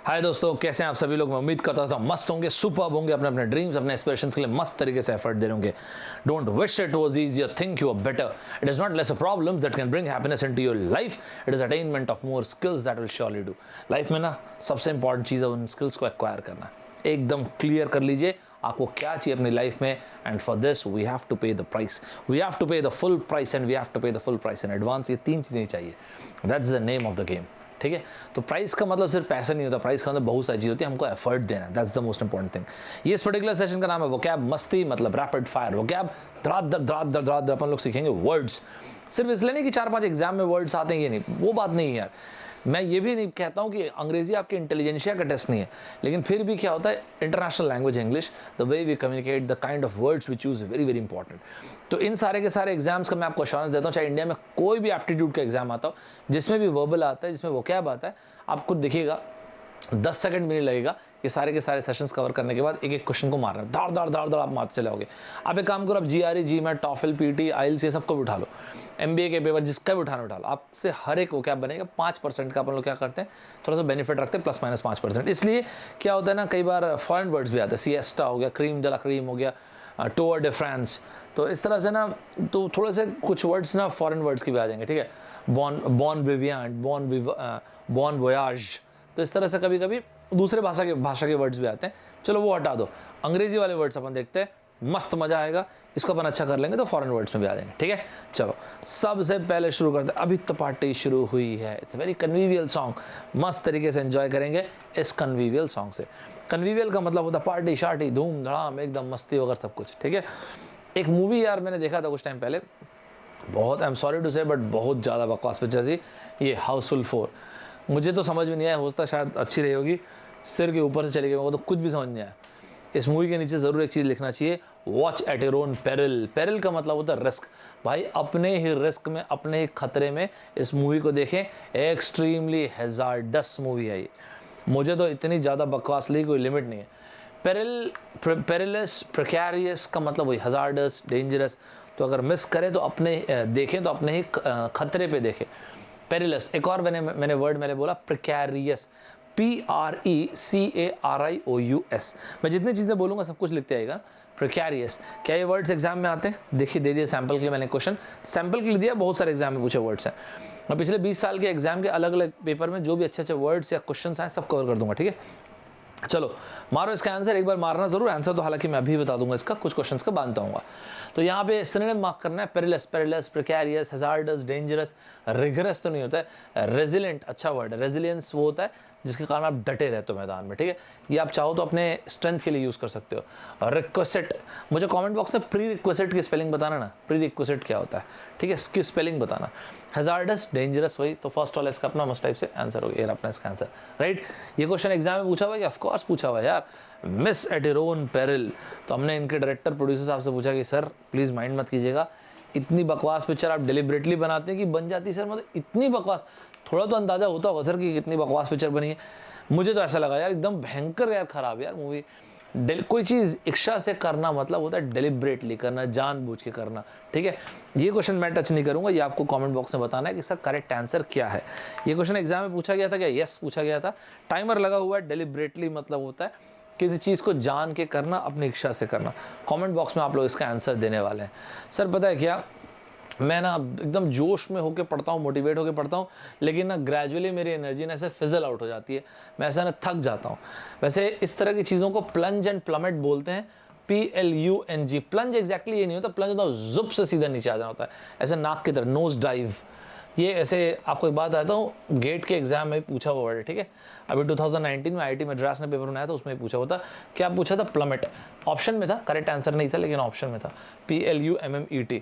हाय दोस्तों, कैसे हैं आप सभी लोग। मैं उम्मीद करता था मस्त होंगे, सुपर्ब होंगे, अपने अपने ड्रीम्स, अपने एस्पिरेशंस के लिए मस्त तरीके से एफर्ट दे रहे होंगे। Don't wish it was easier, think you are better. It is not less a problems that can bring happiness into your life, it is attainment of more skills that will surely do. Life में ना सबसे important चीज़ है उन skills को acquire करना। एकदम clear कर लीजिए आपको क्या चाहिए अपनी लाइफ में, and for this we have to pay the price, we have to pay the full price and we have to pay the full price in advance. ये तीन चीज़ें चाहिए, that's the name of the game. ठीक है, तो price का मतलब सिर्फ पैसा नहीं होता, प्राइस का मतलब बहुत सारी चीज़ होती है, हमको एफर्ट देना है, that's the most important thing. ये इस पर्टिकुलर सेशन का नाम है वोकैब मस्ती, मतलब रैपिड फायर वोकैब। धड़ाधड़ अपन लोग सीखेंगे वर्ड्स। सिर्फ इसलिए नहीं कि 4-5 एग्जाम में वर्ड्स आते हैं, ये नहीं, वो बात नहीं है यार। मैं ये भी नहीं कहता हूँ कि अंग्रेजी आपके इंटेलिजेंशिया का टेस्ट नहीं है, लेकिन फिर भी क्या होता है, international language English, the way we communicate, the kind of words we choose, very very important. तो इन सारे के सारे एग्जाम्स का मैं आपको अश्योरेंस देता हूँ, चाहे इंडिया में कोई भी एप्टीट्यूड का एग्जाम आता हो, जिसमें भी वर्बल आता है, जिसमें वोकैब आता है, आपको दिखेगा 10 सेकंड भी नहीं लगेगा ये सारे के सारे सेशंस कवर करने के बाद एक एक क्वेश्चन को मारना है, दाड़ आप मारते चले जाओगे। आप एक काम करो, आप GRE, GMAT, टॉफल, PT, IELTS ये सबको भी उठा लो, MBA के पेपर जिसका भी उठा लो, आपसे हर एक वो क्या बनेगा 5% का। अपन लोग क्या करते हैं, थोड़ा सा बेनिफिट रखते हैं, ±5%। इसलिए क्या होता है ना, कई बार फॉरेन वर्ड्स भी आते हैं, सिएस्टा हो गया, क्रीम de la क्रीम हो गया, टूर de France, तो इस तरह से ना, तो थोड़े से कुछ वर्ड्स ना फॉरेन वर्ड्स की भी आ जाएंगे। ठीक है, बॉन विवियंट, बॉन वोयाज, तो इस तरह से कभी कभी दूसरे भाषा के वर्ड्स भी आते हैं। चलो वो हटा दो, अंग्रेजी वाले वर्ड्स अपन देखते हैं, मस्त मजा आएगा। इसको अपन अच्छा कर लेंगे तो फॉरेन वर्ड्स में भी आ जाएंगे। ठीक है, चलो सबसे पहले शुरू करते हैं। अभी तो पार्टी शुरू हुई है, इट्स वेरी कन्वीवियल सॉन्ग, मस्त तरीके से एंजॉय करेंगे इस कन्वीवियल सॉन्ग से। कन्वीवियल का मतलब होता है पार्टी शार्टी, धूम धड़ाम, एकदम मस्ती वगैरह सब कुछ। ठीक है, एक मूवी यार मैंने देखा था कुछ टाइम पहले, बहुत, आई एम सॉरी टू से, बट बहुत ज़्यादा बकवास पिक्चर थी ये, हाउसफुल 4। मुझे तो समझ में नहीं आया, हो सकता शायद अच्छी रही होगी, सिर के ऊपर से चली गई, मेरे को तो कुछ भी समझ नहीं आया। इस मूवी के नीचे ज़रूर एक चीज़ लिखना चाहिए, watch at your own peril. Peril का मतलब होता है रिस्क। भाई अपने ही रिस्क में, अपने ही खतरे में इस मूवी को देखें, एक्सट्रीमली हैजार्डस मूवी है ये। मुझे तो इतनी ज़्यादा बकवास लगी, कोई लिमिट नहीं है। पेरिल, पेरिलस, प्रिकैरियस का मतलब वही हजार्डस, डेंजरस। तो अगर मिस करें तो अपने देखें तो अपने ही खतरे पे देखें। पेरिलस, एक और मैंने वर्ड बोला प्रिकैरियस, PRECARIOUS। मैं जितनी चीज़ें बोलूँगा सब कुछ लिखते आएगा। प्रिकैरियस, क्या ये वर्ड्स एग्जाम में आते हैं? देखिए दे दिए सैम्पल के लिए मैंने क्वेश्चन, सैम्पल के लिए दिया, बहुत सारे एग्जाम में पूछे वर्ड्स हैं। मैं पिछले 20 साल के एग्जाम के अलग अलग पेपर में जो भी अच्छे अच्छे वर्ड्स या क्वेश्चन आए सब कवर कर दूंगा। ठीक है, चलो मारो इसका आंसर, एक बार मारना जरूर आंसर, तो हालांकि मैं अभी बता दूंगा इसका, कुछ क्वेश्चंस का बांधता हूँ। तो यहाँ पे सिनोनिम मार्क करना है, perilous, perilous, precarious, hazards, dangerous. Rigorous तो नहीं होता है, रेजिलेंट अच्छा वर्ड है। रेजिलियंस वो होता है जिसके कारण आप डटे रहते हो मैदान में। ठीक है, ये आप चाहो तो अपने स्ट्रेंथ के लिए यूज़ कर सकते हो। रिक्वेस्ट, मुझे कमेंट बॉक्स में प्री रिक्वेस्ट की स्पेलिंग बताना ना, प्री रिक्वेस्ट क्या होता है। ठीक है, इसकी स्पेलिंग बताना। हैजार्डस, डेंजरस, वही तो फर्स्ट वाला इसका अपना मस्ट टाइप से आंसर हो गया, ये अपना इसका आंसर, राइट। ये क्वेश्चन एग्जाम में पूछा हुआ है, ऑफकोर्स पूछा हुआ है यार। Miss at your own peril, तो हमने इनके डायरेक्टर प्रोड्यूसर साहब से पूछा कि सर प्लीज़ माइंड मत कीजिएगा, इतनी बकवास पिक्चर आप डिलिबरेटली बनाते हैं कि बन जाती सर, मतलब इतनी बकवास, थोड़ा तो अंदाजा होता होगा सर कि कितनी बकवास पिक्चर बनी है। मुझे तो ऐसा लगा यार एकदम भयंकर यार, खराब यार मूवी। कोई चीज़ इच्छा से करना मतलब होता है डिलिबरेटली करना, जानबूझ के करना। ठीक है, ये क्वेश्चन मैं टच नहीं करूंगा, ये आपको कमेंट बॉक्स में बताना है कि इसका करेक्ट आंसर क्या है। ये क्वेश्चन एग्जाम में पूछा गया था क्या? यस पूछा गया था। टाइमर लगा हुआ है। डिलिबरेटली मतलब होता है किसी चीज़ को जान के करना, अपनी इच्छा से करना। कमेंट बॉक्स में आप लोग इसका आंसर देने वाले हैं। सर पता है क्या, मैं ना एकदम जोश में होकर पढ़ता हूँ, मोटिवेट होकर पढ़ता हूँ, लेकिन ना ग्रेजुअली मेरी एनर्जी ना ऐसे फिजल आउट हो जाती है, मैं ऐसा ना थक जाता हूँ। वैसे इस तरह की चीज़ों को प्लंज एंड प्लमेट बोलते हैं, PLUNG। प्लंज एग्जैक्टली ये नहीं होता, प्लंज होता है जुप से सीधा नीचे आ जाना होता है, ऐसे नाक की तरह, नोज डाइव। ये ऐसे आपको एक बात आता हूँ, गेट के एग्जाम में पूछा हुआ वर्ड है। ठीक है, अभी 2019 में IIT मद्रास ने पेपर बनाया था, उसमें पूछा हुआ था। क्या पूछा था? प्लमेट। ऑप्शन में था, करेक्ट आंसर नहीं था लेकिन ऑप्शन में था, PLUMMET।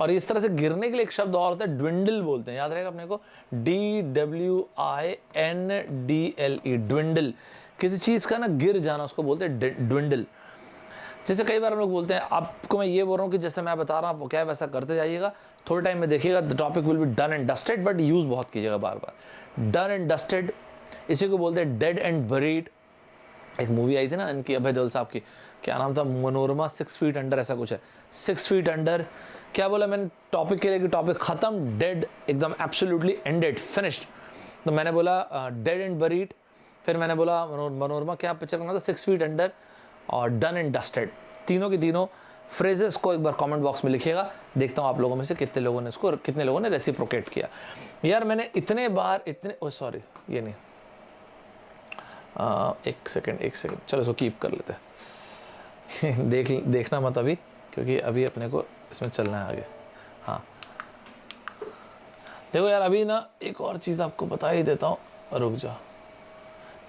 और इस तरह से गिरने के लिए एक शब्द और होता है, ड्विंडल बोलते हैं, याद रहेगा अपने को, DWINDLE, ड्विंडल। किसी चीज़ का ना गिर जाना, उसको बोलते हैं ड्विंडल। जैसे कई बार हम लोग बोलते हैं, आपको मैं ये बोल रहा हूँ कि जैसे मैं बता रहा हूँ वो क्या है वैसा करते जाइएगा, थोड़े टाइम में देखिएगा the topic will be done and dusted, but use बहुत कीजिएगा बार बार। डन एंड डस्टेड, इसी को बोलते हैं डेड एंड बरीड। एक मूवी आई थी ना इनकी, अभय देओल साहब की, क्या नाम था, मनोरमा 6 फीट अंडर ऐसा कुछ है, 6 फीट अंडर। क्या बोला मैंने टॉपिक के लिए कि टॉपिक खत्म, डेड, एकदम एब्सोल्युटली एंडेड, फिनिश्ड। तो मैंने बोला डेड एंड बरीड, फिर मैंने बोला मनोरमा क्या पिक्चर करना था, 6 फीट अंडर और डन एंड डस्टेड। तीनों की तीनों फ्रेजेस को एक बार कमेंट बॉक्स में लिखिएगा, देखता हूँ आप लोगों में से कितने लोगों ने रेसिप्रोकेट किया। यार मैंने इतने बार सॉरी ये नहीं, एक सेकंड चलो इसको कीप कर लेते हैं देखना मत अभी, क्योंकि अभी अपने को इसमें चलना है आगे। हाँ देखो यार, अभी ना एक और चीज़ आपको बता ही देता हूँ, रुक जाओ।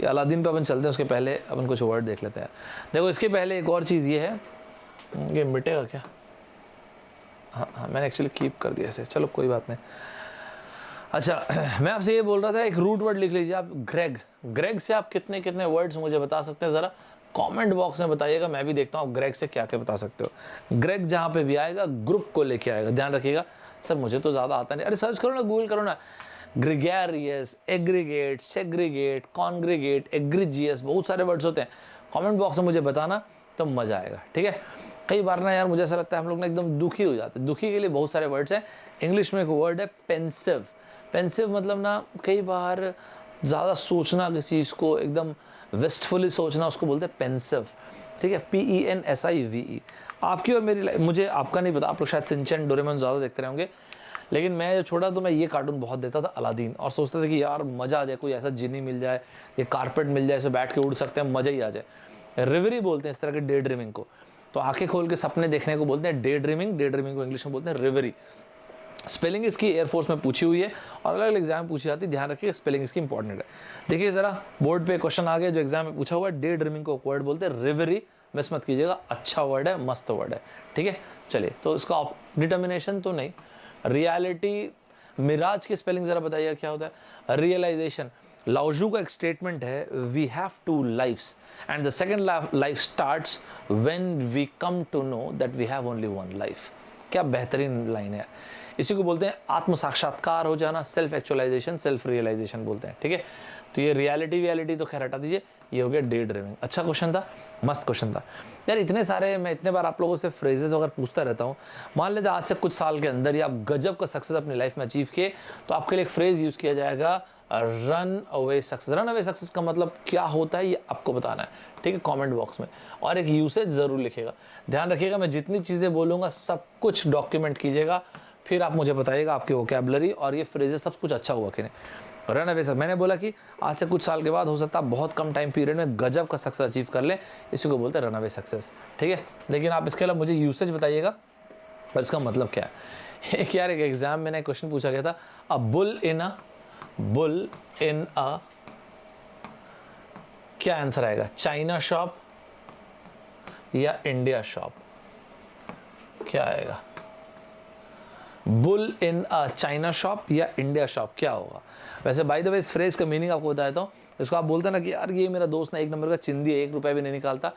ये अलादीन पे अपन चलते हैं, उसके पहले अपन कुछ वर्ड देख लेते हैं। देखो इसके पहले एक और चीज़ ये है, ये मिटेगा क्या? हाँ मैंने एक्चुअली कीप कर दिया इसे, चलो कोई बात नहीं। अच्छा मैं आपसे ये बोल रहा था, एक रूट वर्ड लिख लीजिए आप, ग्रेग से आप कितने कितने वर्ड्स मुझे बता सकते हैं, ज़रा कमेंट बॉक्स में बताइएगा, मैं भी देखता हूँ ग्रेग से क्या क्या बता सकते हो। ग्रेग जहाँ पे भी आएगा ग्रुप को लेके आएगा, ध्यान रखिएगा। सर मुझे तो ज़्यादा आता नहीं, अरे सर्च करो ना, गूगल करो ना, gregarious, aggregate, segregate, congregate, egregious, बहुत सारे वर्ड्स होते हैं। कमेंट बॉक्स में मुझे बताना तो मज़ा आएगा, ठीक है। कई बार ना यार मुझे ऐसा लगता है हम लोग ना एकदम दुखी हो जाते हैं, दुखी के लिए बहुत सारे वर्ड्स हैं। इंग्लिश में एक वर्ड है पेंसिव। पेंसिव मतलब ना कई बार ज़्यादा सोचना, किसी चीज़ को एकदम वेस्टफुली सोचना, उसको बोलते हैं पेंसिव, ठीक है, PENSIVE। आपकी और मेरी लाइफ, मुझे आपका नहीं पता, आप लोग शायद सिंचन डोरेमोन ज़्यादा देखते रहे होंगे, लेकिन मैं जब छोटा तो मैं ये कार्टून बहुत देखता था, अलादीन, और सोचता था कि यार मज़ा आ जाए, कोई ऐसा जिनी मिल जाए, ये कारपेट मिल जाए, ऐसे बैठ के उड़ सकते हैं, मज़ा ही आ जाए। रिवरी बोलते हैं इस तरह के डे ड्रीमिंग को, तो आंखें खोल के सपने देखने को बोलते हैं डे ड्रीमिंग को इंग्लिश में बोलते हैं रिवरी। स्पेलिंग इसकी एयरफोर्स में पूछी हुई है और अलग अलग एग्जाम में पूछी जाती है, ध्यान रखिए स्पेलिंग इसकी इंपॉर्टेंट है। देखिए जरा बोर्ड पे क्वेश्चन आ गया जो एग्जाम में पूछा हुआ है, डे ड्रीमिंग को वर्ड बोलते हैं रिवरी, मिस मत कीजिएगा, अच्छा वर्ड है, मस्त वर्ड है, ठीक है। चलिए तो इसका डिटर्मिनेशन तो नहीं, रियलिटी, मिराज की स्पेलिंग जरा बताइएगा क्या होता है, रियलाइजेशन। लाओजू का एक स्टेटमेंट है, we have two lifes and the second life starts when we come to know that we have only one life. क्या बेहतरीन लाइन है, इसी को बोलते हैं आत्म साक्षात्कार हो जाना, सेल्फ एक्चुअलाइजेशन, सेल्फ रियलाइजेशन बोलते हैं, ठीक है। तो ये रियलिटी तो खैर हटा दीजिए, ये हो गया डे ड्रीमिंग। अच्छा क्वेश्चन था, मस्त क्वेश्चन था यार। इतने सारे, मैं इतने बार आप लोगों से फ्रेजेस अगर पूछता रहता हूँ, मान लीजिए आज से कुछ साल के अंदर ही आप गजब का सक्सेस अपनी लाइफ में अचीव किए, तो आपके लिए एक फ्रेज यूज़ किया जाएगा, run away success. Run away success का मतलब क्या होता है ये आपको बताना है, ठीक है, कमेंट बॉक्स में, और एक यूसेज ज़रूर लिखिएगा। ध्यान रखिएगा मैं जितनी चीज़ें बोलूँगा सब कुछ डॉक्यूमेंट कीजिएगा, फिर आप मुझे बताइएगा आपकी वोकैबुलरी और ये फ्रेजेस सब कुछ अच्छा हुआ कि नहीं। रन अवे सक्सेस, मैंने बोला कि आज से कुछ साल के बाद हो सकता है बहुत कम टाइम पीरियड में गजब का सक्सेस अचीव कर ले, इसी को बोलते हैं रन अवे सक्सेस, ठीक है। लेकिन आप इसके अलावा मुझे यूसेज बताइएगा और इसका मतलब क्या है। एक यार एक एग्जाम में क्वेश्चन पूछा गया था, अ बुल इन अ, क्या आंसर आएगा, चाइना शॉप या इंडिया शॉप, क्या आएगा, bull in a China shop या इंडिया शॉप, क्या होगा। वैसे बाय द वे इस फ्रेज का मीनिंग आपको बताता हूँ, इसको आप बोलते हैं ना कि यार ये मेरा दोस्त ना एक नंबर का चिंदी है, 1 रुपया भी नहीं निकालता,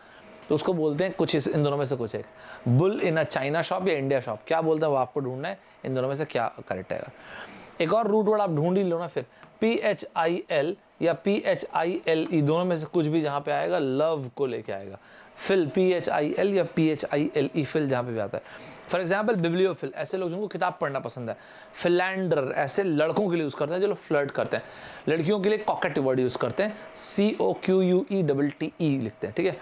तो उसको बोलते हैं कुछ इन दोनों में से कुछ एक, bull in a China shop या इंडिया शॉप, क्या बोलते हैं वो आपको ढूंढना है, इन दोनों में से क्या करेक्ट आएगा। एक और रूट वर्ड आप ढूंढ ही लो ना फिर, PHIL या PHILE, दोनों में से कुछ भी जहाँ पे आएगा लव को लेके आएगा, फिल, PHIL या PHILE, फिल जहाँ पे भी आता है। फॉर एग्जाम्पल बिब्लियोफिल, ऐसे लोग जिनको किताब पढ़ना पसंद है। फिलैंडर, ऐसे लड़कों के लिए यूज़ करते हैं जो लोग फ्लर्ट करते हैं। लड़कियों के लिए कॉकेट वर्ड यूज़ करते हैं, COQUETTE लिखते हैं, ठीक है।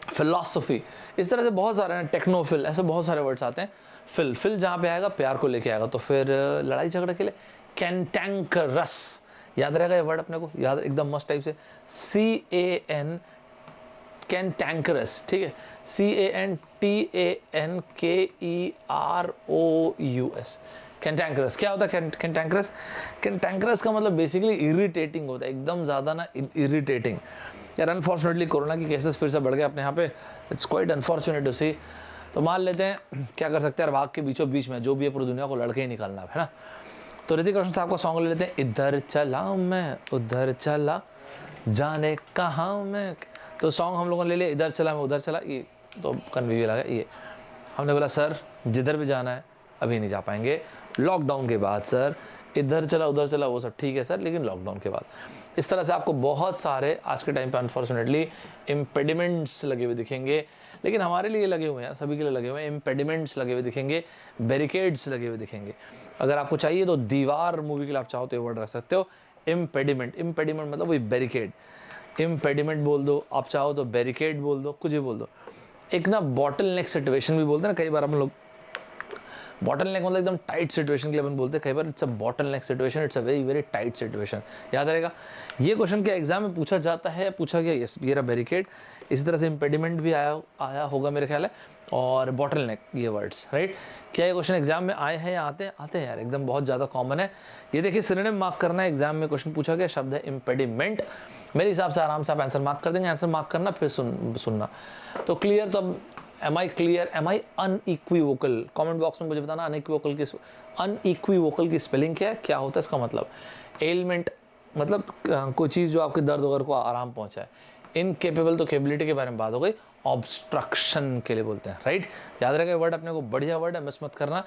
फिलॉसफी, इस तरह से बहुत सारे हैं, टेक्नोफिल, ऐसे बहुत सारे वर्ड्स आते हैं। फिल जहाँ पे आएगा प्यार को लेके आएगा, तो फिर लड़ाई झगड़े के लिए कैंटैंकरस, याद रहेगा ये वर्ड अपने को, याद एकदम मस्त टाइप से, CAN, कैंटैंकरस, ठीक है, CANTANKEROUS, कैंटैंकरस। क्या होता है कैंटैंकरस? कैंटैंकरस का मतलब बेसिकली इरिटेटिंग होता है, एकदम ज़्यादा ना इरिटेटिंग। यार अनफॉर्चुनेटली कोरोना की केसेस फिर से बढ़ गए अपने यहाँ पे, इट्स क्वाइट अनफॉर्चुनेट टू सी। तो मान लेते हैं क्या कर सकते हैं, भाग के बीचों बीच में जो भी है पूरी दुनिया को लड़के ही निकालना है ना। तो ऋतिक रोशन साहब का सॉन्ग ले लेते हैं, इधर चला मैं उधर चला जाने कहाँ मैं। तो सॉन्ग हम लोगों ने ले लिया, इधर चला मैं उधर चला, ये तो कन्फ्यूजन लगा। ये हमने बोला सर जिधर भी जाना है अभी नहीं जा पाएंगे, लॉकडाउन के बाद सर, इधर चला उधर चला वो सब ठीक है सर, लेकिन लॉकडाउन के बाद। इस तरह से आपको बहुत सारे आज के टाइम पे अनफॉर्चुनेटली इम्पेडिमेंट्स लगे हुए दिखेंगे, लेकिन हमारे लिए लगे हुए हैं, सभी के लिए लगे हुए हैं, इम्पेडिमेंट्स लगे हुए दिखेंगे, बैरिकेड्स लगे हुए दिखेंगे। अगर आपको चाहिए तो दीवार मूवी के लिए आप चाहो तो ये वर्ड रख सकते हो, इम्पेडिमेंट। इम्पेडिमेंट मतलब वही बैरिकेड। इम्पेडिमेंट बोल दो, आप चाहो तो बैरिकेड बोल दो, कुछ भी बोल दो। एक ना बॉटल नेक सिचुएशन भी बोलते हैं ना, कई बार हम लोग बॉटल नेक मतलब एकदम टाइट सिचुएशन के लिए अपन बोलते हैं, कई बार it's a bottleneck situation, it's a very very tight situation. याद रहेगा, ये क्वेश्चन क्या एग्जाम में पूछा जाता है, पूछा गया, यस ये रहा बैरिकेड। इसी तरह से इम्पेडिमेंट भी आया होगा मेरे ख्याल है, और बॉटल नेक, ये वर्ड्स, राइट। क्या ये क्वेश्चन एग्जाम में आए हैं या आते हैं यार, एकदम बहुत ज़्यादा कॉमन है। ये देखिए सिनोनिम मार्क करना है, एग्जाम में क्वेश्चन पूछा गया, शब्द है इम्पेडिमेंट। मेरे हिसाब से आराम से आप आंसर मार्क कर देंगे, आंसर मार्क करना फिर सुनना। तो क्लियर, तो अब am I clear, am I unequivocal, comment box में मुझे बताना अनइक्विवोकल की स्पेलिंग क्या है, क्या होता है इसका मतलब। एलिमेंट मतलब कोई चीज़ जो आपके दर्द वगैरह को आराम पहुंचाए। इनकेपेबल तो केबिलिटी के बारे में बात हो गई, ऑब्स्ट्रक्शन के लिए बोलते हैं, राइट। याद रखेगा वर्ड अपने को, बढ़िया वर्ड है, मिस मत करना।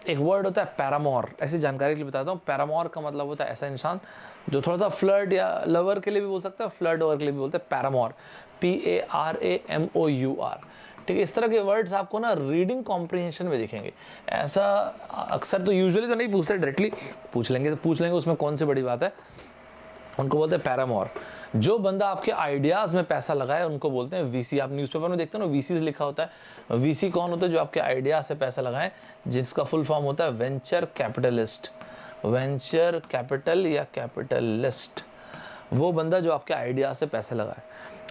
एक वर्ड होता है पैरामोर, ऐसी जानकारी के लिए बताता हूँ। पैरामोर का मतलब होता है ऐसा इंसान जो थोड़ा सा फ्लर्ट या लवर के लिए भी बोल सकता है, फ्लर्ट ओवर के लिए भी बोलते हैं पैरामोर, PARAMOUR, ठीक है। इस तरह के वर्ड्स आपको ना रीडिंग कॉम्प्रिहेंशन में दिखेंगे। ऐसा अक्सर तो यूजुअली तो नहीं पूछते, डायरेक्टली पूछ लेंगे, उसमें कौन सी बड़ी बात है। उनको बोलते हैं पैरामोर। जो बंदा आपके आइडियाज़ में पैसा लगाए उनको बोलते हैं VC। आप न्यूज़पेपर में देखते हो ना, VCs लिखा होता है। VC कौन होता है? जो आपके आइडिया से पैसा लगाए, जिसका फुल फॉर्म होता है वेंचर कैपिटलिस्ट। वेंचर कैपिटल या कैपिटलिस्ट, वो बंदा जो आपके आइडिया से पैसे लगाए।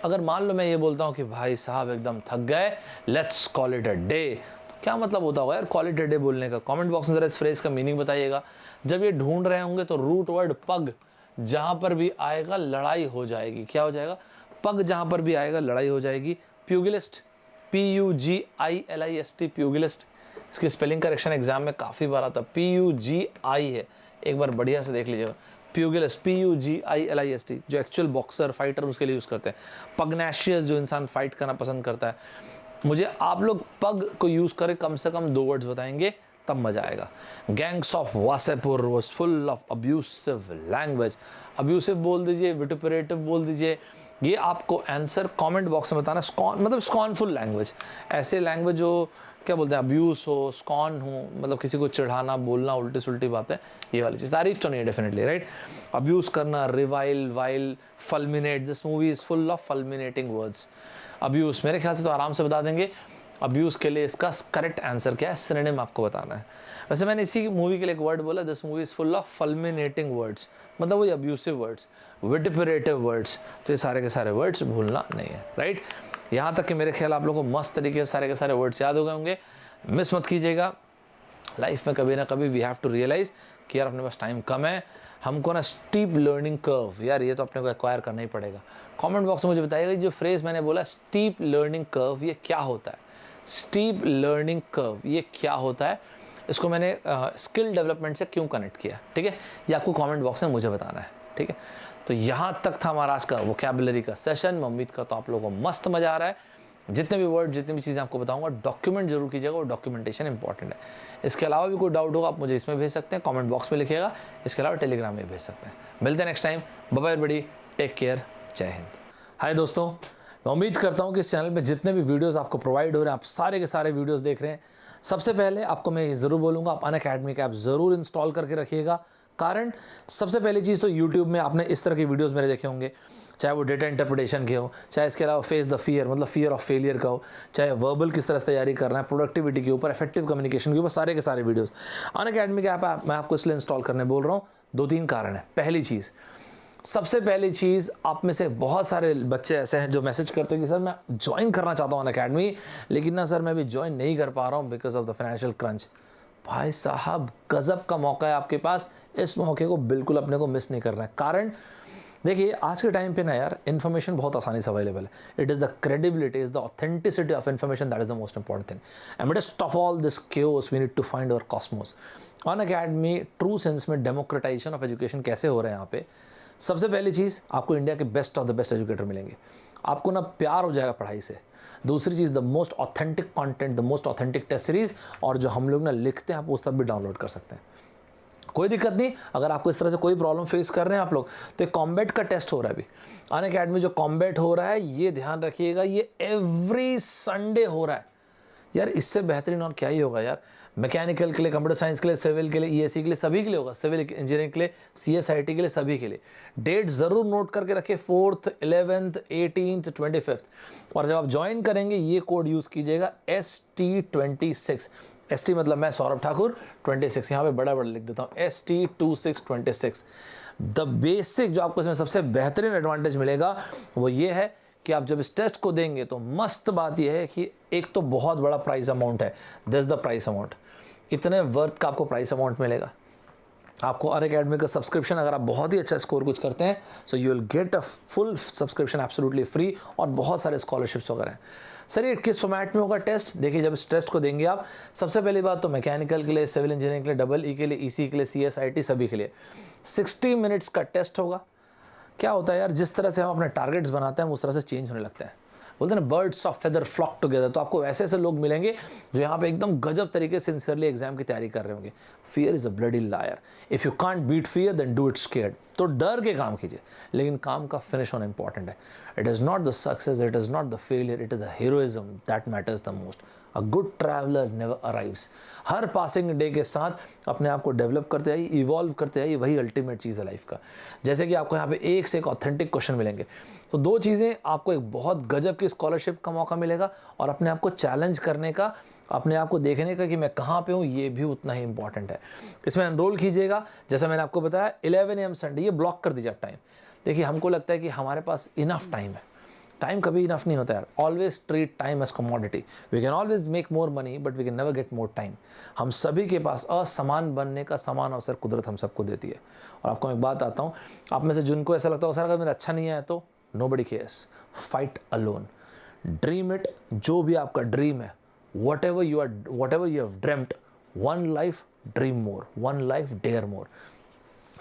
अगर मान लो मैं ये बोलता हूँ कि भाई साहब एकदम थक गए, let's call it a day, तो क्या मतलब होता होगा यार कॉल इट अ डे बोलने का? कमेंट बॉक्स में जरा इस फ्रेज का मीनिंग बताइएगा। जब ये ढूंढ रहे होंगे तो रूट वर्ड पग जहां पर भी आएगा लड़ाई हो जाएगी। क्या हो जाएगा? पग जहां पर भी आएगा लड़ाई हो जाएगी। प्यूगिलिस्ट, PUGILIST, प्यूगिलिस्ट। इसकी स्पेलिंग करेक्शन एग्जाम में काफ़ी बार आता है, PUGI है, एक बार बढ़िया से देख लीजिएगा। प्यूगिलिस्ट, PUGILIST, जो एक्चुअल बॉक्सर फाइटर उसके लिए यूज़ करते हैं। पगनेशियस, जो इंसान फाइट करना पसंद करता है। मुझे आप लोग पग को यूज़ करें कम से कम 2 वर्ड्स बताएंगे, तब मजा आएगा। Gangs of Wasseypur was full of abusive language. Abusive बोल दीजिए, विटुपरेटिव बोल दीजिए, ये आपको आंसर कमेंट बॉक्स में बताना। स्कॉन मतलब स्कॉनफुल लैंग्वेज, ऐसे लैंग्वेज जो क्या बोलते हैं, अब्यूस हो, स्कॉन हो, मतलब किसी को चिढ़ाना, बोलना उल्टी सुल्टी बातें, ये वाली चीज़। तारीफ तो नहीं है डेफिनेटली, राइट। अब्यूज करना, revile, vile, fulminate, this movie is full of fulminating words. Abuse मेरे ख्याल से तो आराम से बता देंगे। अब्यूज़ के लिए इसका करेक्ट आंसर क्या है, सिनोनिम आपको बताना है। वैसे मैंने इसी मूवी के लिए एक वर्ड बोला, this movie is full of fulminating words, मतलब वही अब्यूसिव वर्ड्स, विटुपरेटिव वर्ड्स। तो ये सारे के सारे वर्ड्स भूलना नहीं है, राइट। यहाँ तक कि मेरे ख्याल आप लोगों को मस्त तरीके से सारे के सारे वर्ड्स याद हो गए होंगे। मिस मत कीजिएगा। लाइफ में कभी ना कभी वी हैव टू रियलाइज़ कि यार अपने पास टाइम कम है, हमको ना स्टीप लर्निंग कर्व, यार ये तो अपने को एक्वायर करना ही पड़ेगा। कमेंट बॉक्स में मुझे बताइएगा जो फ्रेज़ मैंने बोला स्टीप लर्निंग कर्व, ये क्या होता है? स्टीप लर्निंग कर्व ये क्या होता है? इसको मैंने स्किल डेवलपमेंट से क्यों कनेक्ट किया, ठीक है, ये आपको कमेंट बॉक्स में मुझे बताना है, ठीक है। तो यहाँ तक था हमारा आज का वोकैबुलरी का सेशन। मैं उम्मीद करता हूँ आप लोगों को मस्त मज़ा आ रहा है। जितने भी वर्ड, जितनी भी चीज़ें आपको बताऊंगा, डॉक्यूमेंट जरूर कीजिएगा, और डॉक्यूमेंटेशन इंपॉर्टेंट है। इसके अलावा भी कोई डाउट होगा आप मुझे इसमें भेज सकते हैं, कमेंट बॉक्स में लिखिएगा। इसके अलावा टेलीग्राम में भेज सकते हैं। मिलते हैं next time. Bye bye everybody, take care, जय हिंद। हाय दोस्तों, मैं उम्मीद करता हूँ कि इस चैनल पे जितने भी वीडियोस आपको प्रोवाइड हो रहे हैं, आप सारे के सारे वीडियोस देख रहे हैं। सबसे पहले आपको मैं ये ज़रूर बोलूँगा, आप अनअकैडमी का ऐप ज़रूर इंस्टॉल करके रखिएगा। कारण सबसे पहली चीज़ तो यूट्यूब में आपने इस तरह के वीडियोस मेरे देखे होंगे, चाहे वो डेटा इंटरप्रिटेशन के हो, चाहे इसके अलावा फेस द फियर मतलब फियर ऑफ फेलियर का हो, चाहे वर्बल किस तरह से तैयारी करना है, प्रोडक्टिविटी के ऊपर, इफेक्टिव कम्युनिकेशन के ऊपर, सारे के सारे वीडियोस। अनअकैडमी का ऐप मैं आपको इसलिए इंस्टॉल करने बोल रहा हूँ, 2-3 कारण है। पहली चीज़, सबसे पहली चीज़, आप में से बहुत सारे बच्चे ऐसे हैं जो मैसेज करते हैं कि सर मैं ज्वाइन करना चाहता हूँ अनअकैडमी, लेकिन ना सर मैं भी ज्वाइन नहीं कर पा रहा हूँ because of the financial crunch. भाई साहब, गजब का मौका है आपके पास, इस मौके को बिल्कुल अपने को मिस नहीं करना है। कारण देखिए, आज के टाइम पे ना यार इन्फॉर्मेशन बहुत आसानी से अवेलेबल है। It is the credibility, is the authenticity of information that is the most important thing. And midst of all this chaos we need to find our cosmos. Unacademy true sense में democratisation of education कैसे हो रहे हैं यहाँ पे। सबसे पहली चीज़, आपको इंडिया के best of the best educator मिलेंगे, आपको ना प्यार हो जाएगा पढ़ाई से। दूसरी चीज़, the most authentic content, the most authentic test series, और जो हम लोग ना लिखते हैं आप वो सब भी डाउनलोड कर सकते हैं। कोई दिक्कत नहीं, अगर आपको इस तरह से कोई प्रॉब्लम फेस कर रहे हैं आप लोग, तो एक कॉम्बैट का टेस्ट हो रहा है अभी अनअकैडमी। जो कॉम्बैट हो रहा है, ये ध्यान रखिएगा, ये एवरी संडे हो रहा है। यार इससे बेहतरीन और क्या ही होगा यार। मैकेनिकल के लिए, कंप्यूटर साइंस के लिए, सिविल के लिए, ईएससी के लिए, सभी के लिए होगा, सिविल इंजीनियरिंग के लिए, सीएसआईटी के लिए, सभी के लिए। डेट ज़रूर नोट करके रखिए, 4th, 11th, 18th, 25th। और जब आप ज्वाइन करेंगे ये कोड यूज़ कीजिएगा ST26। ST मतलब मैं सौरभ ठाकुर 26, यहाँ पे बड़ा बड़ा लिख देता हूँ, ST2626। द बेसिक जो आपको इसमें सबसे बेहतरीन एडवांटेज मिलेगा वो ये है कि आप जब इस टेस्ट को देंगे तो मस्त बात यह है कि एक तो बहुत बड़ा प्राइस अमाउंट है, दिस द प्राइस अमाउंट, इतने वर्थ का आपको प्राइस अमाउंट मिलेगा। आपको अनअकैडमी का सब्सक्रिप्शन, अगर आप बहुत ही अच्छा स्कोर कुछ करते हैं so you will get a full subscription absolutely free, और बहुत सारे स्कॉलरशिप्स वगैरह हैं। सर ये किस फॉर्मेट में होगा टेस्ट? देखिए जब इस टेस्ट को देंगे आप, सबसे पहली बात तो मैकेनिकल के लिए, सिविल इंजीनियरिंग के लिए, EE के लिए, EC के लिए, CSIT सभी के लिए 60 मिनट्स का टेस्ट होगा। क्या होता है यार, जिस तरह से हम अपने टारगेट्स बनाते हैं उस तरह से चेंज होने लगता है। बोलते हैं ना birds of feather flock together. तो आपको ऐसे ऐसे लोग मिलेंगे जो यहाँ पे एकदम गजब तरीके से सिंसियरली एग्जाम की तैयारी कर रहे होंगे। Fear is a bloody liar, if you can't beat fear then do it scared. तो डर के काम कीजिए, लेकिन काम का फिनिश होना इंपॉर्टेंट है। It is not the success, it is not the failure, it is the heroism that matters the most. A good traveller never arrives. Her passing day के साथ अपने आप को डेवलप करते आइए, इवॉल्व करते आइए, वही अल्टीमेट चीज़ है लाइफ का। जैसे कि आपको यहाँ पे एक से एक ऑथेंटिक क्वेश्चन मिलेंगे, तो दो चीज़ें, आपको एक बहुत गजब की स्कॉलरशिप का मौका मिलेगा और अपने आप को चैलेंज करने का, अपने आप को देखने का कि मैं कहाँ पे हूँ, ये भी उतना ही इंपॉर्टेंट है। इसमें एनरोल कीजिएगा, जैसा मैंने आपको बताया 11 AM संडे, ये ब्लॉक कर दीजिए आप टाइम। देखिए हमको लगता है कि हमारे पास इनफ टाइम है, टाइम कभी इनफ नहीं होता यार। Always treat time as commodity. We can always make more money but we can never get more time. हम सभी के पास असमान बनने का समान अवसर कुदरत हम सबको देती है। और आपको मैं एक बात आता हूँ, आप में से जिनको ऐसा लगता है सर अगर मेरा अच्छा नहीं है तो nobody cares, fight alone, dream it. जो भी आपका ड्रीम है, whatever you have dreamt, one life dream more, one life dare more।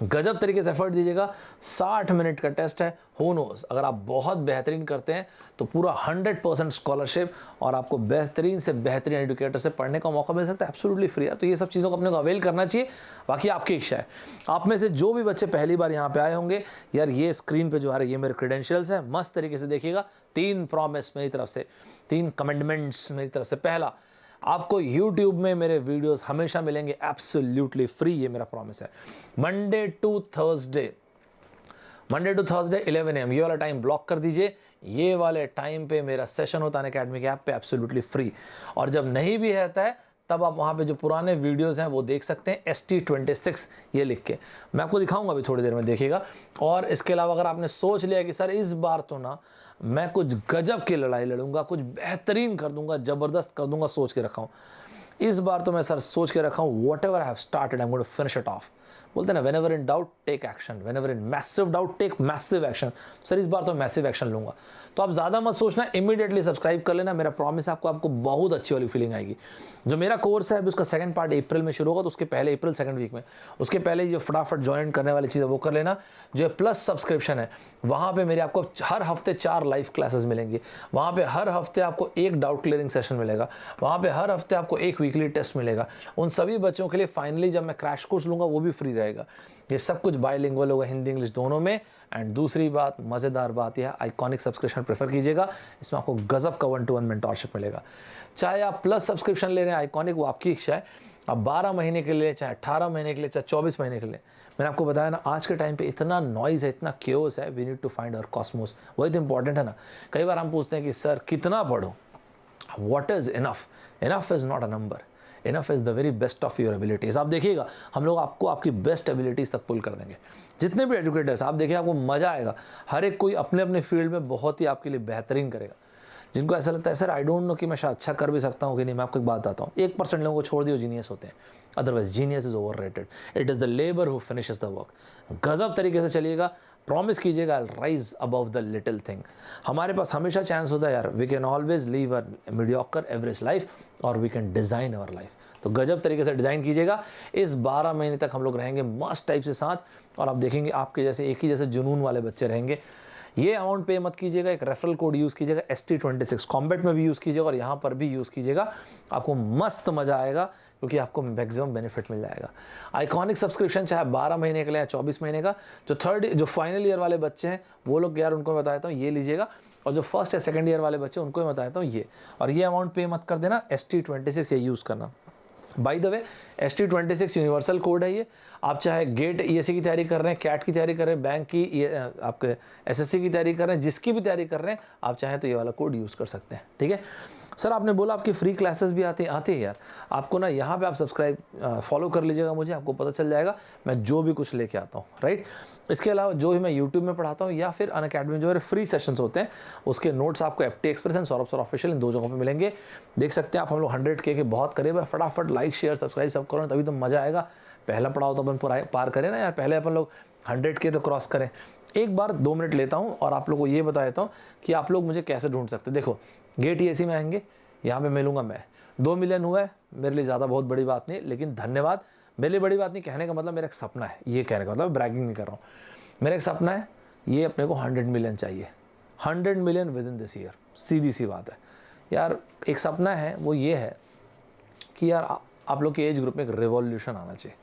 गजब तरीके से एफर्ट दीजिएगा। 60 मिनट का टेस्ट है। हु नोज, अगर आप बहुत बेहतरीन करते हैं तो पूरा 100% स्कॉलरशिप और आपको बेहतरीन से बेहतरीन एजुकेटर से पढ़ने का मौका मिल सकता है एब्सोल्युटली फ्री। तो ये सब चीज़ों को अपने को अवेल करना चाहिए, बाकी आपकी इच्छा है। आप में से जो भी बच्चे पहली बार यहाँ पे आए होंगे यार, ये स्क्रीन पे जो आ रहा है ये मेरे क्रेडेंशियल्स हैं, मस्त तरीके से देखिएगा। 3 प्रॉमिस मेरी तरफ से, 3 कमिटमेंट्स मेरी तरफ से। पहला, आपको YouTube में मेरे वीडियोस हमेशा मिलेंगे एब्सोल्युटली फ्री, ये मेरा प्रॉमिस है। मंडे टू थर्सडे 11 AM, ये वाला टाइम ब्लॉक कर दीजिए। ये वाले टाइम पे मेरा सेशन होता है अनअकैडमी के ऐप पे एब्सोल्युटली फ्री। और जब नहीं भी रहता है तब आप वहाँ पे जो पुराने वीडियोस हैं वो देख सकते हैं, ST26 ये लिख के। मैं आपको दिखाऊंगा अभी थोड़ी देर में, देखिएगा। और इसके अलावा अगर आपने सोच लिया कि सर इस बार तो ना मैं कुछ गजब की लड़ाई लड़ूंगा, कुछ बेहतरीन कर दूंगा, ज़बरदस्त कर दूंगा, सोच के रखा हूँ इस बार तो मैं सर सोच के रखा हूँ, whatever I have started I am going to finish it off. बोलते हैं ना, whenever in doubt take action, whenever in massive doubt take massive action. Sir इस बार तो मैसिव एक्शन लूंगा। तो आप ज़्यादा मत सोचना, इमीडिएटली सब्सक्राइब कर लेना। मेरा प्रॉमिस है आपको बहुत अच्छी वाली फीलिंग आएगी। जो मेरा कोर्स है अभी उसका सेकंड पार्ट अप्रैल में शुरू होगा, तो उसके पहले अप्रैल सेकंड वीक में, उसके पहले जो फटाफट ज्वाइन करने वाली चीज़ है वो कर लेना। जो प्लस सब्सक्रिप्शन है वहाँ पे मेरे आपको हर हफ्ते 4 लाइव क्लासेस मिलेंगी। वहाँ पे हर हफ्ते आपको 1 डाउट क्लियरिंग सेशन मिलेगा। वहाँ पे हर हफ्ते आपको 1 वीकली टेस्ट मिलेगा। उन सभी बच्चों के लिए फाइनली जब मैं क्रैश कोर्स लूँगा वो भी फ्री रहेगा। ये सब कुछ बायलिंगुअल होगा, हिंदी इंग्लिश दोनों में। एंड दूसरी बात, मज़ेदार बात यह है, आइकॉनिक सब्सक्रिप्शन प्रेफर कीजिएगा। इसमें आपको गजब का 1-to-1 मेंटोरशिप मिलेगा। चाहे आप प्लस सब्सक्रिप्शन ले रहे हैं आइकॉनिक, वो आपकी इच्छा है। आप 12 महीने के लिए, चाहे 18 महीने के लिए, चाहे 24 महीने के लिए। मैंने आपको बताया ना, आज के टाइम पे इतना नॉइज़ है, इतना केओस है, we need to find our cosmos. वही तो इंपॉर्टेंट है ना। कई बार हम पूछते हैं कि सर कितना पढ़ूं, what is enough? Enough is not a number, enough is the very best of your abilities. आप देखिएगा हम लोग आपको आपकी बेस्ट एबिलिटीज़ तक पुल कर देंगे। जितने भी एजुकेटर्स आप देखिए, आपको मज़ा आएगा। हर एक कोई अपने अपने फील्ड में बहुत ही आपके लिए बेहतरीन करेगा। जिनको ऐसा लगता है सर आई डोंट नो कि मैं शायद अच्छा कर भी सकता हूँ कि नहीं, मैं आपको एक बात बताता हूँ, 1% लोगों को छोड़ दिए जीनियस होते हैं। Otherwise genius is overrated. It is the labour who finishes the work. गजब तरीके से चलिएगा, प्रॉमिस कीजिएगा I rise above the little thing. हमारे पास हमेशा चांस होता है यार, we can always live a mediocre average life और we can design our life. तो गजब तरीके से डिज़ाइन कीजिएगा। इस 12 महीने तक हम लोग रहेंगे मस्त टाइप से साथ, और आप देखेंगे आपके जैसे एक ही जैसे जुनून वाले बच्चे रहेंगे। ये अमाउंट पे मत कीजिएगा, एक रेफरल कोड यूज़ कीजिएगा, ST26 कॉम्बैट में भी यूज़ कीजिएगा और यहाँ पर भी यूज़ कीजिएगा। आपको मस्त मज़ा आएगा क्योंकि आपको मैक्सिमम बेनिफिट मिल जाएगा। आइकॉनिक सब्सक्रिप्शन चाहे 12 महीने के लिए या 24 महीने का। जो फाइनल ईयर वाले बच्चे हैं वो लोग यार, उनको मैं बताता हूँ ये लीजिएगा। और जो फर्स्ट या सेकंड ईयर वाले बच्चे उनको मैं बताता हूँ ये। और ये अमाउंट पे मत कर देना, ST26 ये यूज़ करना। By the way ST26 universal code है ये। आप चाहे गेट ESE की तैयारी कर रहे हैं, कैट की तैयारी कर रहे हैं, बैंक की आपके SSC की तैयारी कर रहे हैं, जिसकी भी तैयारी कर रहे हैं आप चाहें तो ये वाला कोड यूज़ कर सकते हैं। ठीक है सर, आपने बोला आपकी फ्री क्लासेस भी आती है यार, आपको ना यहाँ पे आप सब्सक्राइब फॉलो कर लीजिएगा मुझे, आपको पता चल जाएगा मैं जो भी कुछ लेके आता हूँ, राइट। इसके अलावा जो भी मैं यूट्यूब में पढ़ाता हूँ या फिर अनअकैडमी जो मेरे फ्री सेशंस होते हैं उसके नोट्स आपको FT express and Saurabh sir official इन 2 जगहों पे मिलेंगे। देख सकते हैं आप, हम लोग 100K के बहुत करीब है। फटाफट लाइक शेयर सब्सक्राइब सब करो, तभी तो मज़ा आएगा। पहला पड़ाव तो अपन पार करें ना यार, पहले अपन लोग 100K तो क्रॉस करें। एक बार 2 मिनट लेता हूँ और आप लोग को ये बता देता हूँ कि आप लोग मुझे कैसे ढूंढ सकते हैं। देखो गेट ESE में आएंगे, यहाँ पे मिलूंगा मैं। 2 मिलियन हुआ है मेरे लिए, ज़्यादा बहुत बड़ी बात नहीं, लेकिन धन्यवाद। मेरे लिए बड़ी बात नहीं, कहने का मतलब मेरा एक सपना है, ये कहने का मतलब ब्रैगिंग नहीं कर रहा हूँ। मेरा एक सपना है, ये अपने को 100 मिलियन चाहिए, 100 million within this year. सीधी सी बात है यार, एक सपना है वो ये है कि यार आप लोग के एज ग्रुप में एक रिवॉल्यूशन आना चाहिए,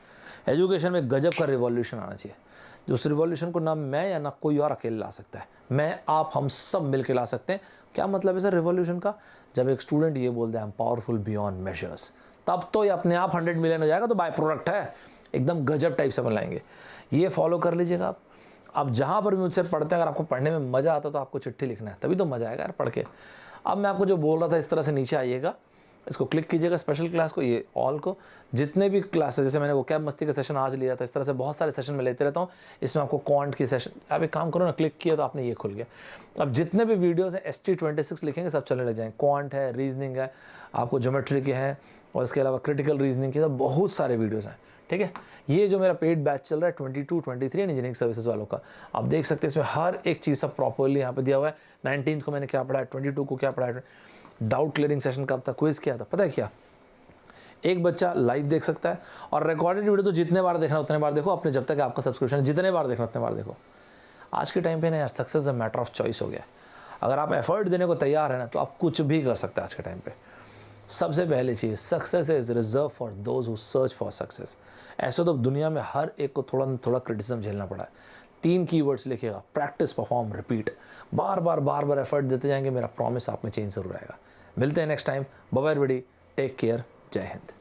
एजुकेशन में गजब का रिवॉल्यूशन आना चाहिए। उस रिवॉल्यूशन को ना मैं या ना कोई और अकेले ला सकता है, मैं आप हम सब मिलकर ला सकते हैं। क्या मतलब है सर रिवॉल्यूशन का? जब एक स्टूडेंट ये बोलता है I am powerful beyond measures, तब तो ये अपने आप 100 मिलियन हो जाएगा। तो बाय प्रोडक्ट है, एकदम गजब टाइप से बनाएंगे। ये फॉलो कर लीजिएगा आप जहाँ पर भी मुझसे पढ़ते हैं। अगर आपको पढ़ने में मज़ा आता तो आपको चिट्ठी लिखना है, तभी तो मज़ा आएगा यार पढ़ के। अब मैं आपको जो बोल रहा था इस तरह से नीचे आइएगा, इसको क्लिक कीजिएगा, स्पेशल क्लास को, ये ऑल को, जितने भी क्लासेस, जैसे मैंने वो कैब मस्ती का सेशन आज लिया था, इस तरह से बहुत सारे सेशन मैं लेते रहता हूँ। इसमें आपको क्वांट की सेशन, आप एक काम करो ना, क्लिक किया तो आपने ये खुल गया। अब जितने भी वीडियोस हैं ST26 लिखेंगे सब चलने लग जाएंगे। क्वांट है, रीजनिंग है, आपको ज्योमेट्री के हैं, और इसके अलावा क्रिटिकल रीजनिंग के, तो बहुत सारे वीडियोज़ हैं। ठीक है, ये जो मेरा पेड बैच चल रहा है 22, 23 इंजीनियरिंग सर्विसेज वालों का, आप देख सकते हैं इसमें हर एक चीज़ सब प्रॉपरली यहाँ पे दिया हुआ है। 19 को मैंने क्या पढ़ा है, 22 को क्या पढ़ा है, डाउट क्लियरिंग सेशन कब था, क्विज क्या था, पता है क्या? एक बच्चा लाइव देख सकता है, और रिकॉर्डेड वीडियो तो जितने बार देखना उतने बार देखो, अपने जब तक आपका सब्सक्रिप्शन, जितने बार देखना उतने बार देखो। आज के टाइम पे ना यार success a matter of choice हो गया। अगर आप एफर्ट देने को तैयार है ना तो आप कुछ भी कर सकते हैं आज के टाइम पे। सबसे पहली चीज़, success is reserve for those who search for success. ऐसे तो दुनिया में हर एक को थोड़ा थोड़ा क्रिटिसिज्म झेलना पड़ा है। 3 कीवर्ड्स लिखिएगा, प्रैक्टिस, परफॉर्म, रिपीट। बार बार एफर्ट देते जाएंगे, मेरा प्रॉमिस आप में चेंज जरूर आएगा। मिलते हैं next time, bye bye everybody, take care, जय हिंद।